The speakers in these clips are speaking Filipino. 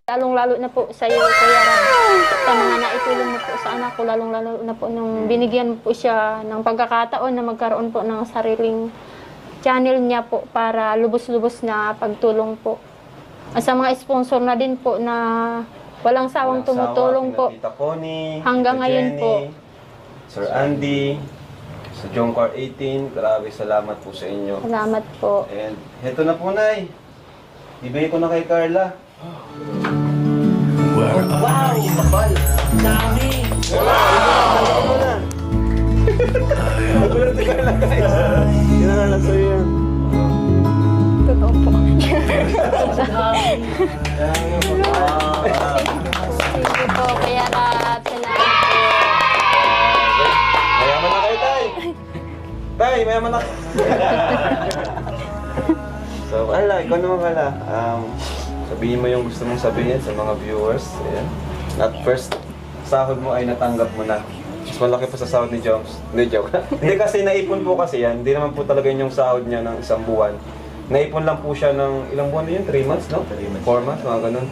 Lalong-lalo na po sa iyo, Kuya Ram, sa mga naitulong mo po sa anak ko, lalong-lalo na po nung binigyan mo po siya ng pagkakataon na magkaroon po ng sariling channel niya po para lubos-lubos na pagtulong po. At sa mga sponsor na din po na walang sawang tumutulong po. Tita Connie, hanggang Tita ngayon Jenny, po. Sir Andy, sa Jongcar 18, grabe salamat po sa inyo. Salamat po. And heto na po, Nay. Ibigay ko na kay Carla. Wow! Kapal! Dami! Nagulat si Carla, guys. Kinakalas sa'yo yan. Totoo po. Thank you po, Kuya Ram. Salamat po. Mayaman na kayo, Tay. Tay, mayaman na. So, Carla, ikaw naman, Carla. Sabihin mo yung gusto mong sabihin sa mga viewers. Ayan. At first, sahod mo ay natanggap mo na. Mas malaki pa sa sahod ni Joms. Hindi, joke. Hindi kasi naipon po kasi yan. Hindi naman po talaga yun yung sahod niya ng isang buwan. Naipon lang po siya ng ilang buwan na yun? 3 months, no? 4 months, mga ganun.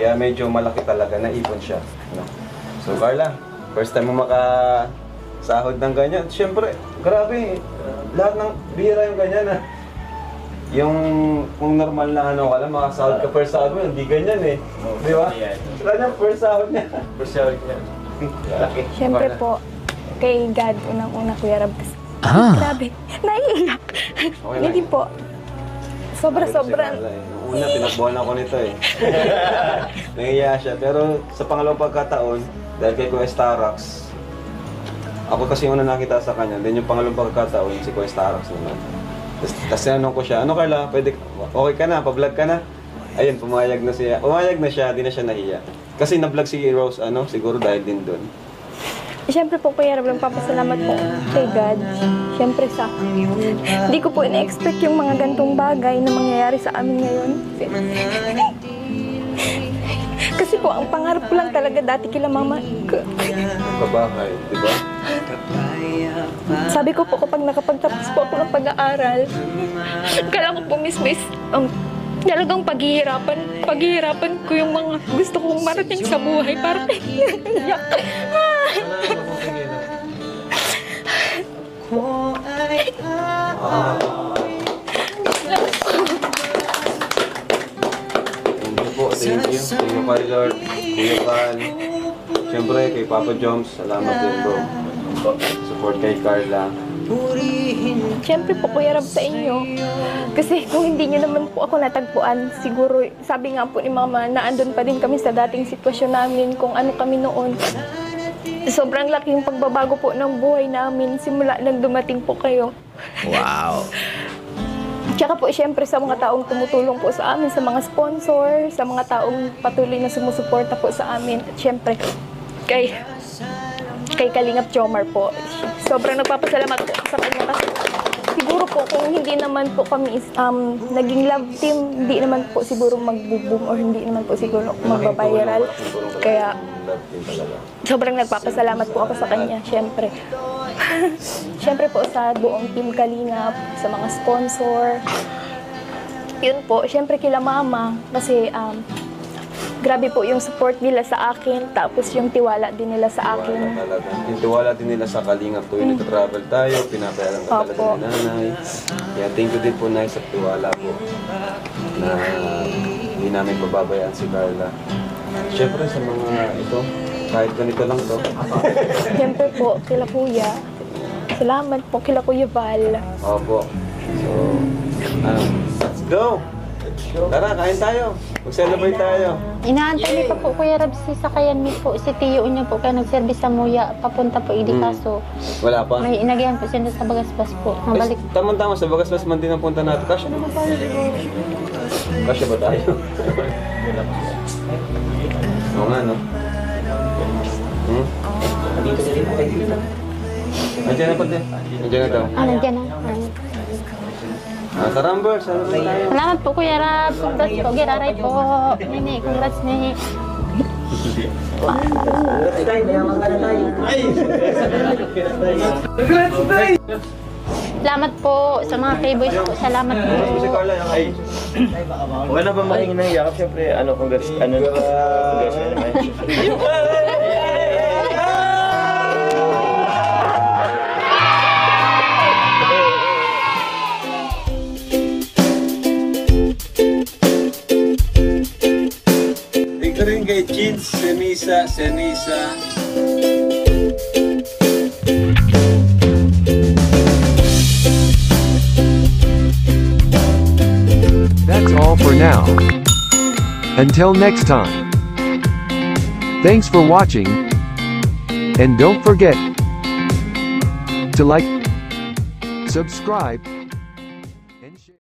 Kaya medyo malaki talaga. Naipon siya. No? So, Carla, first time mo makasahod ng ganyan. Siyempre, grabe. Lahat ng bihira yung ganyan, ha? Yung kung normal na ano ka lang, makasahod ka per sahod mo, hindi ganyan eh. Di ba? Wala niya per sahod niya. Per sahod niya. Laki. Siyempre po, kay God, unang-una, Kuya Rab. Grabe, naiiyak. Hindi po. Sobra-sobra. Nung una, pinagbuhan ako nito eh. Nahiya siya. Pero sa pangalawang pagkataon, dahil kay Kuya Starax, ako kasi yung una nakita sa kanya, then yung pangalawang pagkataon, si Kuya Starax naman. Tapos tinanong ko siya, ano Carla, pwede, okay ka na, pa-vlog ka na? Ayun, pumayag na siya. Pumayag na siya, di na siya nahiya. Kasi na-vlog si Rose, siguro dahil din doon. Siyempre po, Kuya Rab, papasalamat po kay God. Siyempre sa, hindi ko po ina-expect yung mga gantong bagay na mangyayari sa amin ngayon. Kasi po, ang pangarap ko lang talaga dati kila mama. Kabahay, di ba? Sabi ko po, kapag nakapagtapos po ako ng pag-aaral, kala ko po mismo is, talagang paghihirapan ko yung mga gusto kong marating sa buhay para iyak. Thank you. Thank you, Kuya Lord. Kuya Val. Siyempre, kay Papa Joms, salamat din bro. Support kay Carla. Siyempre po, Kuya Rab, sa inyo. Kasi kung hindi nyo naman po ako natagpuan, siguro, sabi nga po ni Mama, na andun pa din kami sa dating sitwasyon namin, kung ano kami noon. Sobrang laking pagbabago po ng buhay namin simula nang dumating po kayo. Wow! Tsaka po, siyempre, sa mga taong tumutulong po sa amin, sa mga sponsor, sa mga taong patuloy na sumusuporta po sa amin. At siyempre, kay Kalingap Jomar po. Sobrang nagpapasalamat po sa kanya kasi siguro po kung hindi naman po kami naging love team, hindi naman po siguro mag-boom or hindi naman po siguro magbabiral. Kaya sobrang nagpapasalamat po ako sa kanya, syempre. Syempre po sa buong team Kalingap, sa mga sponsor. Yun po, syempre kila Mama kasi grabe po yung support nila sa akin, tapos yung tiwala din nila sa akin. Yung tiwala din nila sa Kalingap tuwing nagka-travel tayo, pinapayaran ka talaga ni Nanay. Kaya thank you din po, Nay, sa tiwala po na hindi namin pababayaan si Carla. Siyempre sa mga ito, kahit ganito lang to. Siyempre po, kila Kuya. Salamat po kila Kuya Val. Opo. So, let's go! Tara, kain tayo. Mag-celebrate tayo. Inaantay niyo pa po, Kuya Rab, si sakayan niyo po, si Tiyo niyo po, kaya nag-service sa Muya, papunta po Idikaso. Wala pa? May inagayan po sila sa Bagasbas po. Mabalik. Tama-tama, sa Bagasbas man din ang punta natin. Kasya naman tayo. Kasya ba tayo? Oo nga, no? Nandiyan na pati. Nandiyan na daw. Nandiyan na. Tara, Amber. Sana tayo. Salamat po, Kuya Rab. Congrats po, Giraray po. Nini, congrats, Nini. Congrats tayo, mayaman ka na tayo. Ay! Congrats tayo! Salamat po sa mga K-boys po. Salamat po. Si Carla, ay. Huwag na ba mahingi ng yakap? Siyempre, congratulations naman. Ito rin kay Chins, Senisa. That's all for now. Until next time. Thanks for watching. And don't forget to like, subscribe,